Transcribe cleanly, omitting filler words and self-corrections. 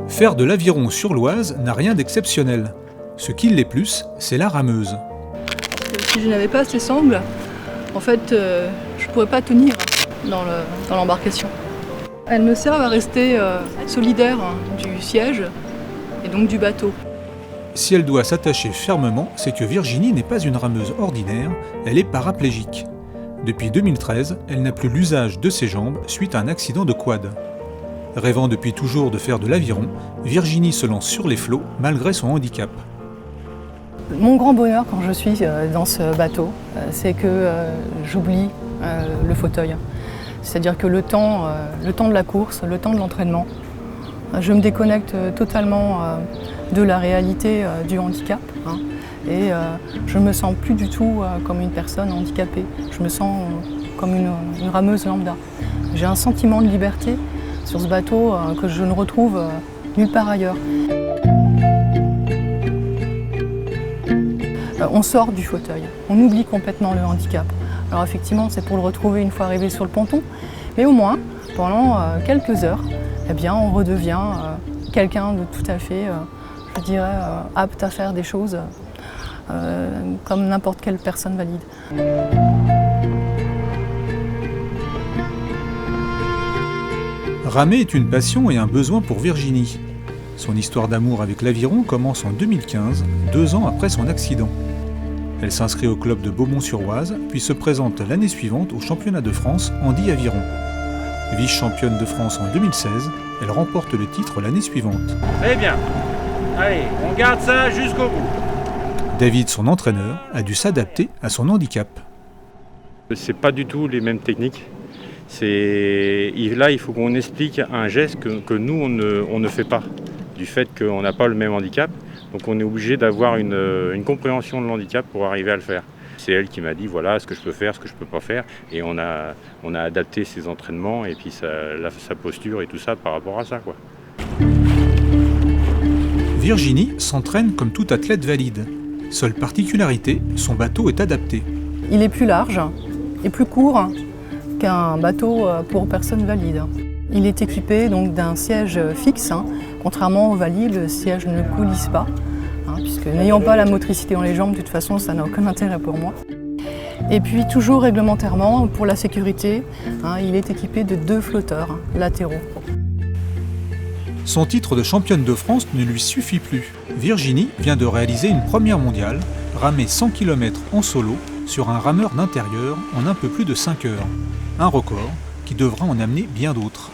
Faire de l'aviron sur l'Oise n'a rien d'exceptionnel. Ce qui l'est plus, c'est la rameuse. Si je n'avais pas ces sangles, en fait, je ne pourrais pas tenir dans l'embarcation. Elles me servent à rester solidaire du siège et donc du bateau. Si elle doit s'attacher fermement, c'est que Virginie n'est pas une rameuse ordinaire, elle est paraplégique. Depuis 2013, elle n'a plus l'usage de ses jambes suite à un accident de quad. Rêvant depuis toujours de faire de l'aviron, Virginie se lance sur les flots malgré son handicap. Mon grand bonheur quand je suis dans ce bateau, c'est que j'oublie le fauteuil. C'est-à-dire que le temps de la course, le temps de l'entraînement, je me déconnecte totalement de la réalité du handicap. Et je ne me sens plus du tout comme une personne handicapée. Je me sens comme une rameuse lambda. J'ai un sentiment de liberté sur ce bateau que je ne retrouve nulle part ailleurs. On sort du fauteuil, on oublie complètement le handicap. Alors effectivement, c'est pour le retrouver une fois arrivé sur le ponton, mais au moins, pendant quelques heures, eh bien, on redevient quelqu'un de tout à fait, je dirais, apte à faire des choses comme n'importe quelle personne valide. Ramer est une passion et un besoin pour Virginie. Son histoire d'amour avec l'aviron commence en 2015, 2 ans après son accident. Elle s'inscrit au club de Beaumont-sur-Oise, puis se présente l'année suivante au championnat de France handi aviron. Vice-championne de France en 2016, elle remporte le titre l'année suivante. Très bien. Allez, on garde ça jusqu'au bout. David, son entraîneur, a dû s'adapter à son handicap. C'est pas du tout les mêmes techniques. Là, il faut qu'on explique un geste que nous, on ne fait pas, du fait qu'on n'a pas le même handicap. Donc on est obligé d'avoir une compréhension de l'handicap pour arriver à le faire. C'est elle qui m'a dit voilà ce que je peux faire, ce que je peux pas faire. Et on a adapté ses entraînements et puis sa posture et tout ça par rapport à ça, quoi. Virginie s'entraîne comme tout athlète valide. Seule particularité, son bateau est adapté. Il est plus large et plus court qu'un bateau pour personnes valides. Il est équipé donc d'un siège fixe. Contrairement aux valides, le siège ne coulisse pas, puisque n'ayant pas la motricité dans les jambes, de toute façon, ça n'a aucun intérêt pour moi. Et puis toujours réglementairement, pour la sécurité, il est équipé de 2 flotteurs latéraux. Son titre de championne de France ne lui suffit plus. Virginie vient de réaliser une première mondiale, ramer 100 km en solo sur un rameur d'intérieur en un peu plus de 5 heures. Un record qui devra en amener bien d'autres.